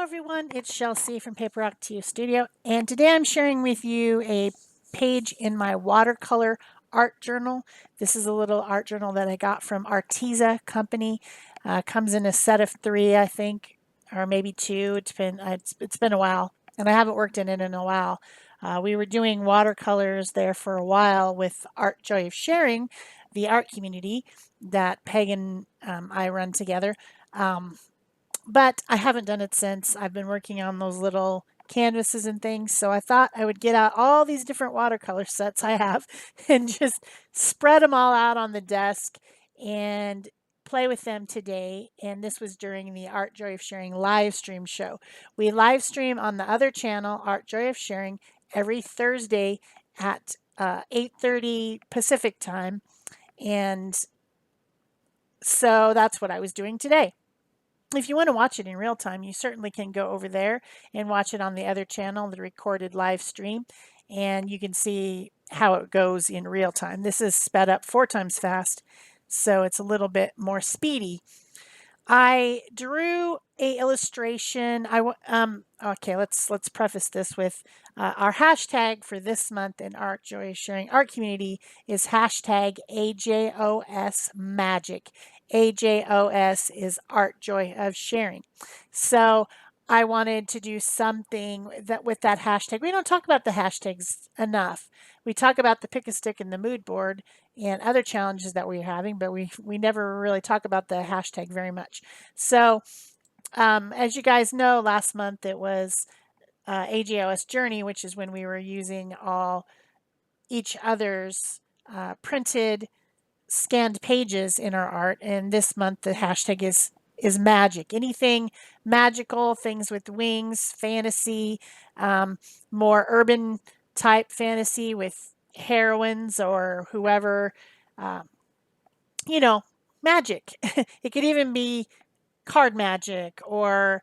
everyone, it's Shel C from PaperOcotilloStudio, and today I'm sharing with you a page in my watercolor art journal. This is a little art journal that I got from Arteza Company. Comes in a set of 3, I think, or maybe 2. It's been a while, and I haven't worked in it in a while. We were doing watercolors there for a while with Art Joy of Sharing, the art community that Peg and I run together. But I haven't done it since. I've been working on those little canvases and things, so I thought I would get out all these different watercolor sets I have and just spread them all out on the desk and play with them today. And this was during the Art Joy of Sharing live stream show. We live stream on the other channel, Art Joy of Sharing, every Thursday at 8:30 Pacific time. And so that's what I was doing today. If you want to watch it in real time, you certainly can go over there and watch it on the other channel, the recorded live stream, and you can see how it goes in real time. This is sped up 4 times fast, so it's a little bit more speedy. I drew a illustration. Okay, let's preface this with our hashtag for this month in Art Joy Sharing Art Community is hashtag AJOS Magic. AJOS is Art Joy of Sharing. So I wanted to do something that with that hashtag. We don't talk about the hashtags enough. We talk about the pick a stick and the mood board and other challenges that we're having, but we never really talk about the hashtag very much. So as you guys know, last month it was AGOS Journey, which is when we were using each other's printed scanned pages in our art, and this month the hashtag is magic. Anything magical, things with wings, fantasy, more urban type fantasy with heroines or whoever, you know, magic. It could even be card magic or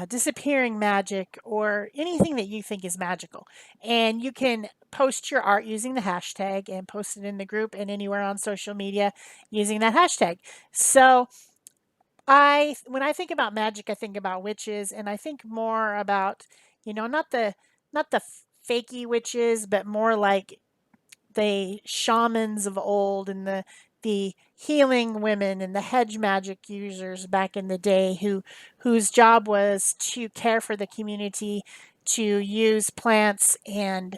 disappearing magic or anything that you think is magical. And you can post your art using the hashtag and post it in the group and anywhere on social media using that hashtag. So when I think about magic, I think about witches, and I think more about, not the fakey witches, but more like the shamans of old and the healing women and the hedge magic users back in the day whose job was to care for the community, to use plants and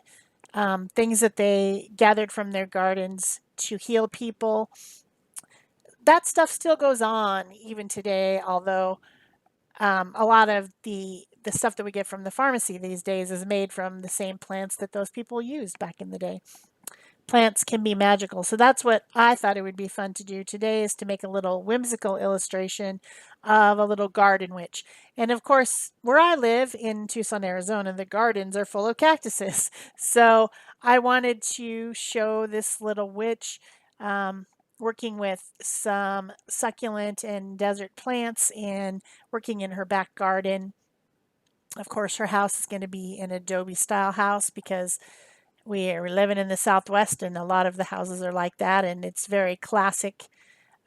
things that they gathered from their gardens to heal people. That stuff still goes on even today, although a lot of the stuff that we get from the pharmacy these days is made from the same plants that those people used back in the day. Plants can be magical. So that's what I thought it would be fun to do today, is to make a little whimsical illustration of a little garden witch. And of course, where I live in Tucson, Arizona, the gardens are full of cactuses. So I wanted to show this little witch working with some succulent and desert plants and working in her back garden. Of course, her house is going to be an adobe style house because we are living in the Southwest, and a lot of the houses are like that, and it's very classic,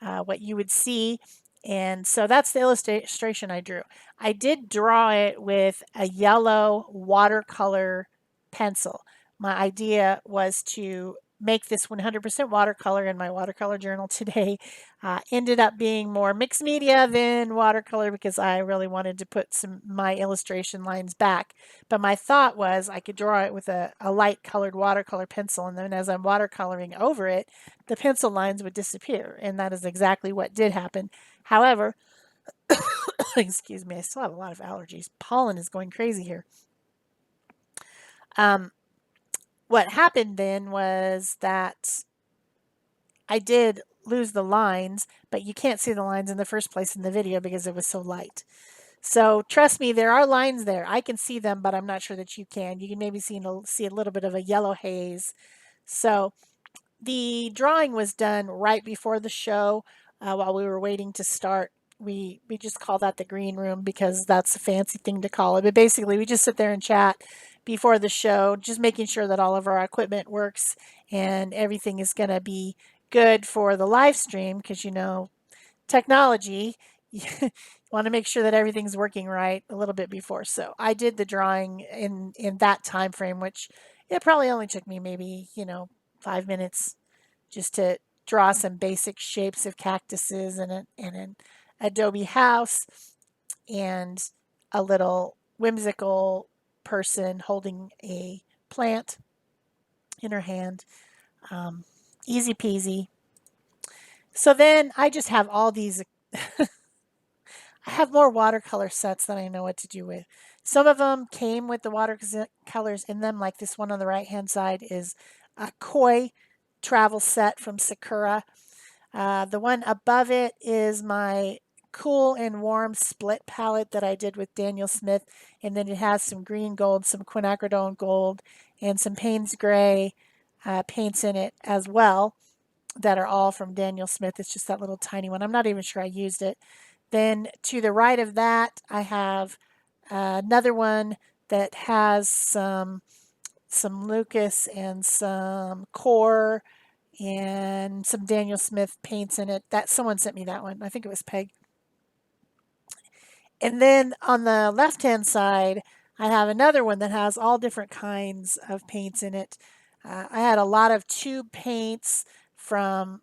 what you would see. And so that's the illustration I drew. I did draw it with a yellow watercolor pencil. My idea was to make this 100% watercolor, in my watercolor journal today ended up being more mixed media than watercolor because I really wanted to put my illustration lines back. But my thought was I could draw it with a light colored watercolor pencil, and then as I'm watercoloring over it, the pencil lines would disappear, and that is exactly what did happen. However, excuse me, I still have a lot of allergies. Pollen is going crazy here. What happened then was that I did lose the lines, but you can't see the lines in the first place in the video because it was so light. So trust me, there are lines there. I can see them, but I'm not sure that you can. You can maybe see a little bit of a yellow haze. So the drawing was done right before the show while we were waiting to start. We just call that the green room because that's a fancy thing to call it. But basically, we just sit there and chat before the show, just making sure that all of our equipment works and everything is going to be good for the live stream because, technology, want to make sure that everything's working right a little bit before. So I did the drawing in that time frame, which it probably only took me maybe 5 minutes just to draw some basic shapes of cactuses and an adobe house and a little whimsical person holding a plant in her hand. Um, Easy peasy. So then I just have all these. I have more watercolor sets than I know what to do with. Some of them came with the watercolors in them, like this one on the right hand side is a koi travel set from Sakura. The one above it is my cool and warm split palette that I did with Daniel Smith, and then it has some green gold, some quinacridone gold, and some Payne's Gray paints in it as well that are all from Daniel Smith. It's just that little tiny one. I'm not even sure I used it. Then to the right of that, I have another one that has some Lucas and some Core and some Daniel Smith paints in it. That someone sent me that one. I think it was Peg. And then on the left-hand side, I have another one that has all different kinds of paints in it. I had a lot of tube paints from,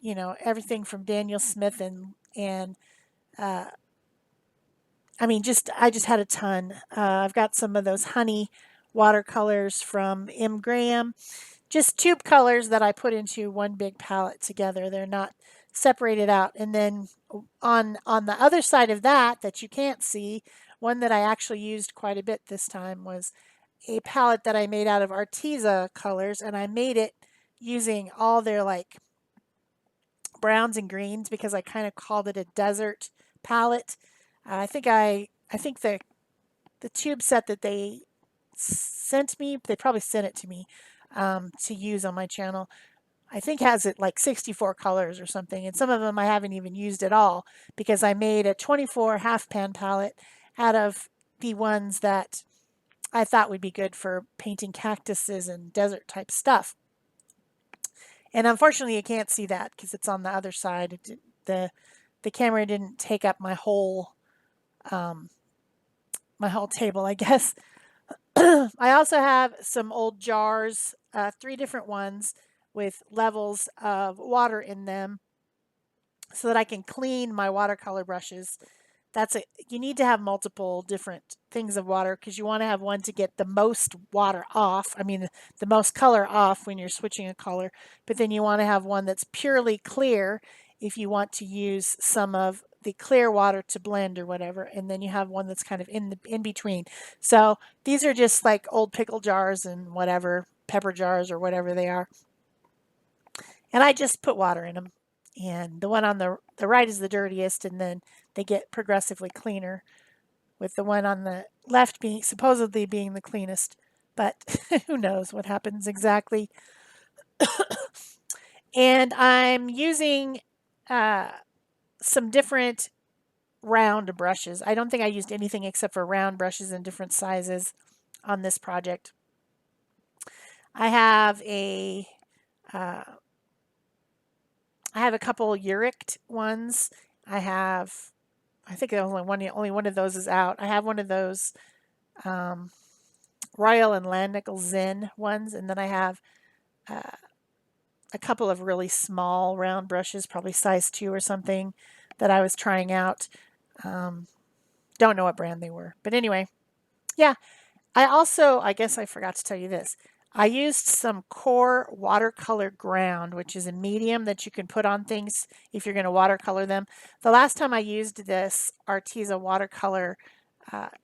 everything from Daniel Smith and I mean, I just had a ton. I've got some of those honey watercolors from M. Graham, just tube colors that I put into one big palette together. They're not separated out. And then on the other side of that you can't see, one that I actually used quite a bit this time was a palette that I made out of Arteza colors, and I made it using all their like browns and greens because I kind of called it a desert palette. I think the tube set that they sent me, they probably sent it to me to use on my channel. I think has it like 64 colors or something, and some of them I haven't even used at all because I made a 24 half pan palette out of the ones that I thought would be good for painting cactuses and desert type stuff. And unfortunately, you can't see that because it's on the other side. The camera didn't take up um, my whole table, I guess. I also have some old jars, 3 different ones with levels of water in them so that I can clean my watercolor brushes. You need to have multiple different things of water because you want to have one to get the most water off. I mean, the most color off when you're switching a color, but then you want to have one that's purely clear if you want to use some of the clear water to blend or whatever, and then you have one that's kind of in between. So these are just like old pickle jars and whatever, pepper jars or whatever they are. And I just put water in them. And the one on the right is the dirtiest, and then they get progressively cleaner, with the one on the left supposedly being the cleanest. But who knows what happens exactly. And I'm using some different round brushes. I don't think I used anything except for round brushes in different sizes on this project. I have uh, a couple Uric ones. I think only one of those is out. I have one of those Royal and Landnickel Zen ones, and then I have a couple of really small round brushes, probably size 2 or something, that I was trying out. Don't know what brand they were, but anyway, yeah. I guess I forgot to tell you this. I used some Core watercolor ground, which is a medium that you can put on things if you're going to watercolor them. The last time I used this Arteza watercolor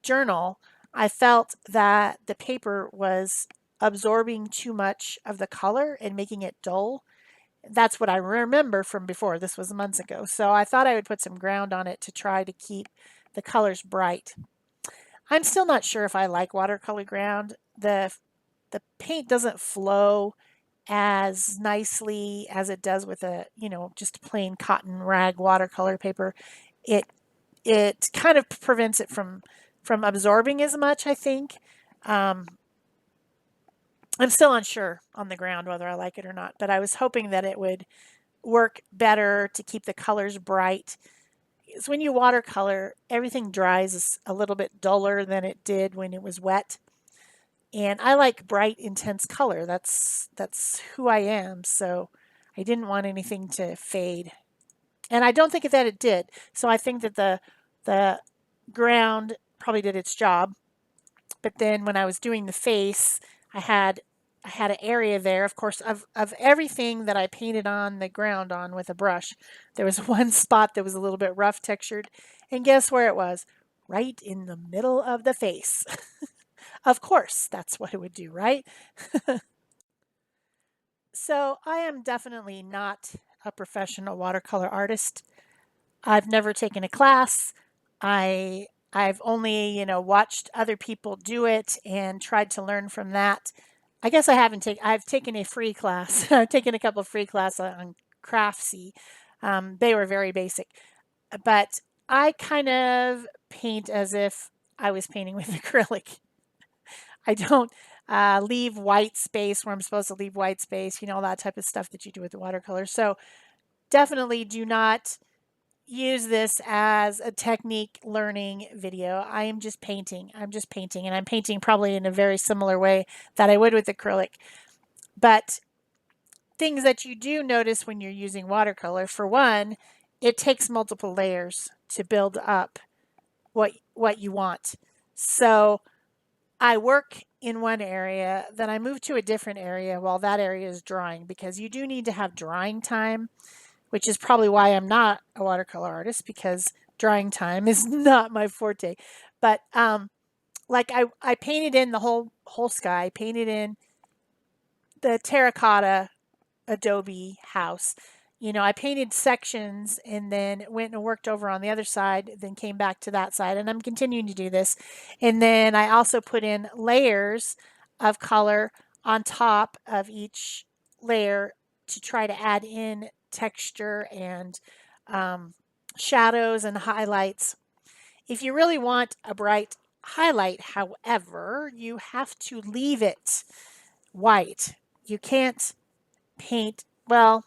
journal, I felt that the paper was absorbing too much of the color and making it dull. That's what I remember from before. This was months ago. So I thought I would put some ground on it to try to keep the colors bright. I'm still not sure if I like watercolor ground. The paint doesn't flow as nicely as it does with just plain cotton rag watercolor paper. It it kind of prevents it from absorbing as much, I think. Um, I'm still unsure on the ground whether I like it or not, but I was hoping that it would work better to keep the colors bright. is when you watercolor, everything dries a little bit duller than it did when it was wet. And I like bright, intense color. That's who I am. So I didn't want anything to fade. And I don't think that it did. So I think that the ground probably did its job. But then when I was doing the face, I had I had an area there, of course, of everything that I painted on the ground on with a brush. There was one spot that was a little bit rough textured, and guess where it was? Right in the middle of the face. Of course, that's what it would do, right? So I am definitely not a professional watercolor artist. I've never taken a class. I've only, watched other people do it and tried to learn from that. I guess I haven't taken. I've taken a free class. I've taken a couple of free classes on Craftsy. They were very basic, but I kind of paint as if I was painting with acrylic. I don't leave white space where I'm supposed to leave white space. All that type of stuff that you do with the watercolor. So definitely do not use this as a technique learning video. I am just painting. I'm just painting, and I'm painting probably in a very similar way that I would with acrylic. But things that you do notice when you're using watercolor, for one, it takes multiple layers to build up what you want. So I work in one area, then I move to a different area while that area is drying, because you do need to have drying time, which is probably why I'm not a watercolor artist, because drying time is not my forte. But like I painted in the whole sky, painted in the terracotta adobe house. I painted sections and then went and worked over on the other side, then came back to that side, and I'm continuing to do this. And then I also put in layers of color on top of each layer to try to add in texture and shadows and highlights. If you really want a bright highlight, however, you have to leave it white. You can't paint, well,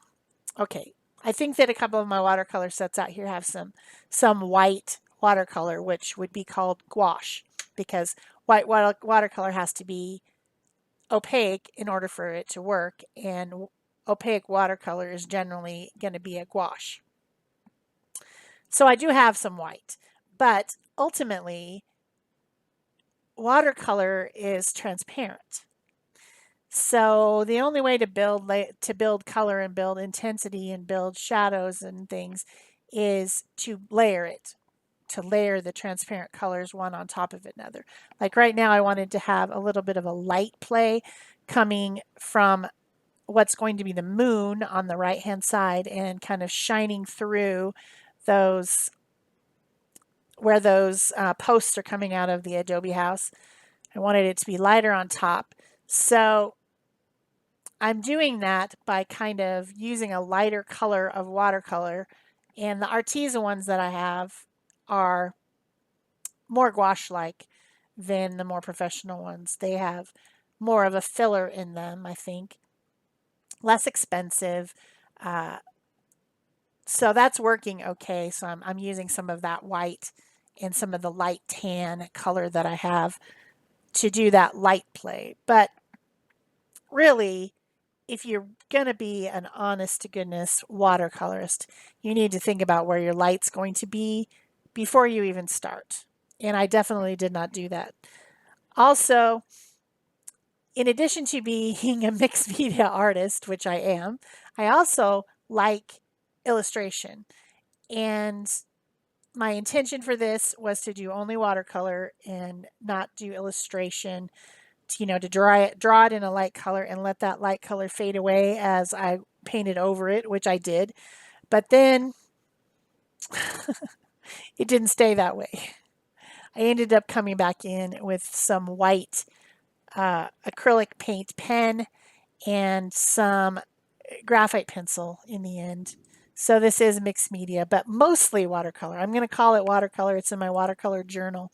okay. I think that a couple of my watercolor sets out here have some white watercolor, which would be called gouache, because white watercolor has to be opaque in order for it to work, and opaque watercolor is generally going to be a gouache. So I do have some white, but ultimately watercolor is transparent. So the only way to build color and build intensity and build shadows and things is to layer it, to layer the transparent colors one on top of another. Like right now, I wanted to have a little bit of a light play coming from what's going to be the moon on the right hand side and kind of shining through those where those posts are coming out of the adobe house. I wanted it to be lighter on top. So I'm doing that by kind of using a lighter color of watercolor, and the artisan ones that I have are more gouache-like than the more professional ones. They have more of a filler in them, I think. Less expensive. So that's working okay. So I'm using some of that white and some of the light tan color that I have to do that light play. But really, if you're going to be an honest to goodness watercolorist, you need to think about where your light's going to be before you even start. And I definitely did not do that. Also, in addition to being a mixed media artist, which I am, I also like illustration. And my intention for this was to do only watercolor and not do illustration, to draw it in a light color and let that light color fade away as I painted over it, which I did. But then it didn't stay that way. I ended up coming back in with some white acrylic paint pen and some graphite pencil in the end. So this is mixed media, but mostly watercolor. I'm going to call it watercolor. It's in my watercolor journal.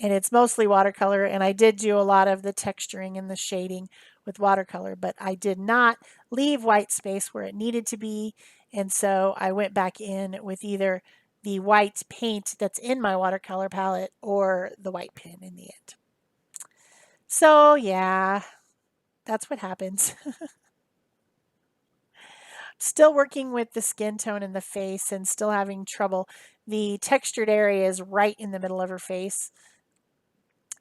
And it's mostly watercolor, and I did do a lot of the texturing and the shading with watercolor, but I did not leave white space where it needed to be, and so I went back in with either the white paint that's in my watercolor palette or the white pen in the end. So yeah, that's what happens. Still working with the skin tone in the face and still having trouble. The textured area is right in the middle of her face,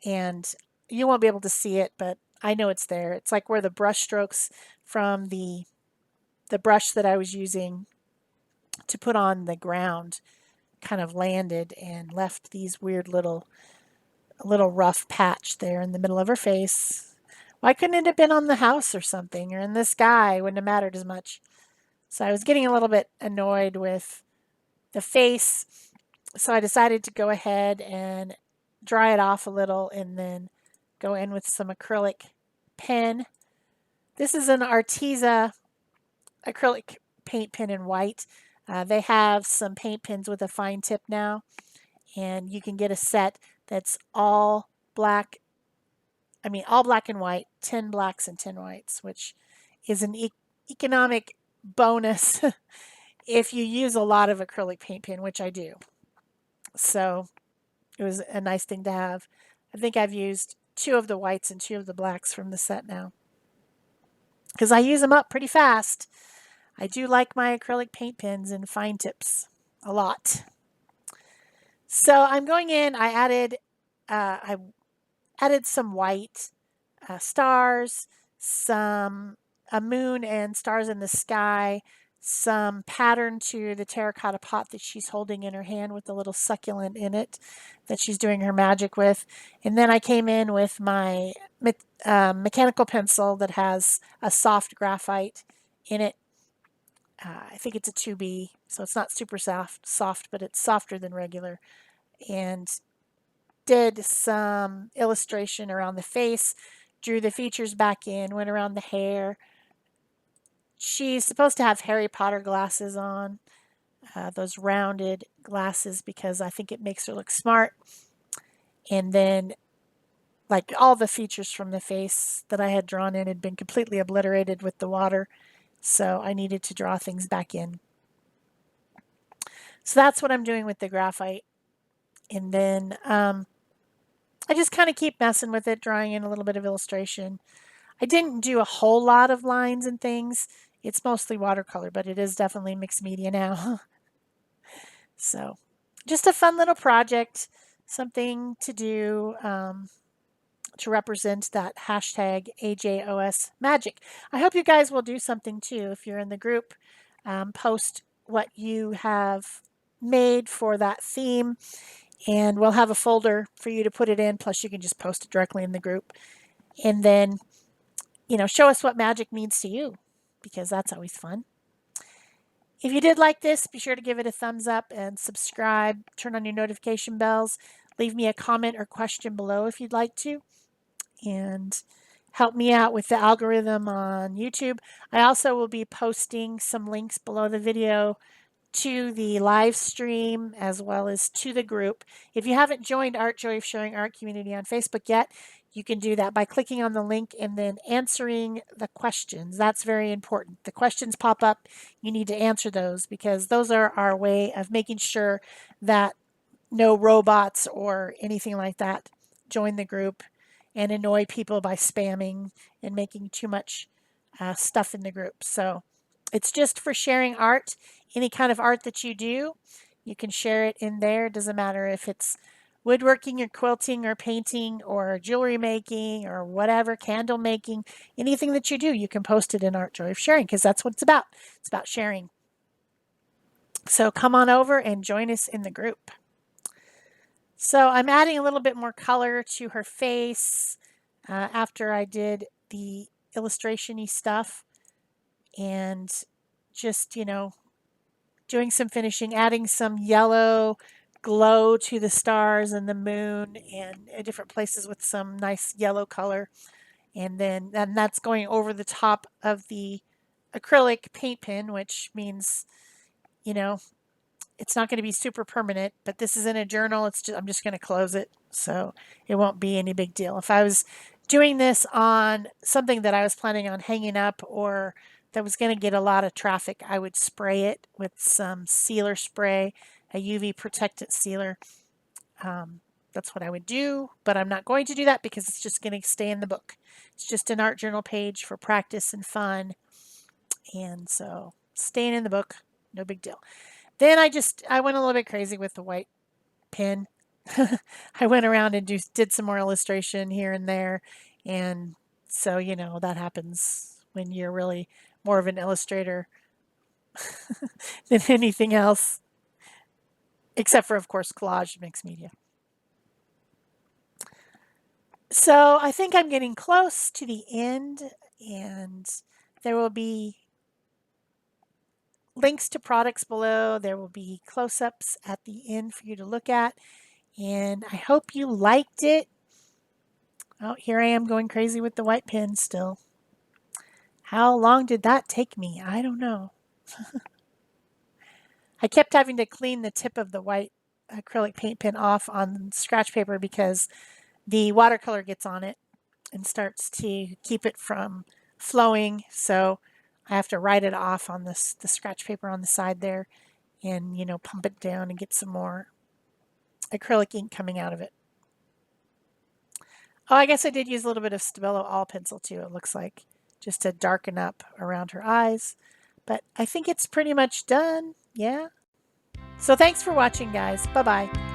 and you won't be able to see it, but I know it's there. It's like where the brush strokes from the brush that I was using to put on the ground kind of landed and left these weird little rough patch there in the middle of her face. Why couldn't it have been on the house or something, or in the sky? Wouldn't have mattered as much. So I was getting a little bit annoyed with the face. So I decided to go ahead and dry it off a little and then go in with some acrylic pen. This is an Arteza acrylic paint pen in white. They have some paint pens with a fine tip now, and you can get a set that's all black. All black and white, 10 blacks and 10 whites, which is an economic bonus if you use a lot of acrylic paint pen, which I do. So it was a nice thing to have. I think I've used 2 of the whites and 2 of the blacks from the set now, because I use them up pretty fast. I do like my acrylic paint pens and fine tips a lot. So I'm going in. I added some white stars, a moon and stars in the sky, some pattern to the terracotta pot that she's holding in her hand with a little succulent in it that she's doing her magic with. And then I came in with my mechanical pencil that has a soft graphite in it. I think it's a 2B, so it's not super soft, but it's softer than regular. And did some illustration around the face, drew the features back in, went around the hair. She's supposed to have Harry Potter glasses on, those rounded glasses, because I think it makes her look smart. And then, like, all the features from the face that I had drawn in had been completely obliterated with the water, so I needed to draw things back in. So that's what I'm doing with the graphite. And then I just kind of keep messing with it, drawing in a little bit of illustration. I didn't do a whole lot of lines and things. It's mostly watercolor, but it is definitely mixed media now. So just a fun little project, something to do to represent that hashtag AJOS magic. I hope you guys will do something too. If you're in the group, post what you have made for that theme, and we'll have a folder for you to put it in. Plus, you can just post it directly in the group. And then, show us what magic means to you, because that's always fun. If you did like this, be sure to give it a thumbs up and subscribe. Turn on your notification bells. Leave me a comment or question below if you'd like to. And help me out with the algorithm on YouTube. I also will be posting some links below the video to the live stream as well as to the group. If you haven't joined Art Joy of Sharing Art community on Facebook yet, you can do that by clicking on the link and then answering the questions. That's very important. The questions pop up. You need to answer those, because those are our way of making sure that no robots or anything like that join the group and annoy people by spamming and making too much stuff in the group. So it's just for sharing art. Any kind of art that you do, you can share it in there. It doesn't matter if it's woodworking or quilting or painting or jewelry making or whatever, candle making, anything that you do, you can post it in Art Joy of Sharing, because that's what it's about. It's about sharing. So come on over and join us in the group. So I'm adding a little bit more color to her face after I did the illustration-y stuff, and just, doing some finishing, adding some yellow glow to the stars and the moon and different places with some nice yellow color. And that's going over the top of the acrylic paint pen, which means, it's not going to be super permanent, but this is in a journal. I'm just going to close it, so it won't be any big deal. If I was doing this on something that I was planning on hanging up or that was going to get a lot of traffic, I would spray it with some sealer spray a UV protectant sealer. That's what I would do, but I'm not going to do that because it's just going to stay in the book. It's just an art journal page for practice and fun. And so staying in the book, no big deal. Then I went a little bit crazy with the white pen. I went around and did some more illustration here and there. And so, that happens when you're really more of an illustrator than anything else, except for, of course, collage mixed media. So I think I'm getting close to the end, and there will be links to products below. There will be close-ups at the end for you to look at, and I hope you liked it. Oh, here I am going crazy with the white pen still. How long did that take me? I don't know. I kept having to clean the tip of the white acrylic paint pen off on scratch paper because the watercolor gets on it and starts to keep it from flowing. So I have to write it off on the scratch paper on the side there and, pump it down and get some more acrylic ink coming out of it. Oh, I guess I did use a little bit of Stabilo All pencil too, it looks like, just to darken up around her eyes. But I think it's pretty much done. Yeah. So thanks for watching, guys. Bye-bye.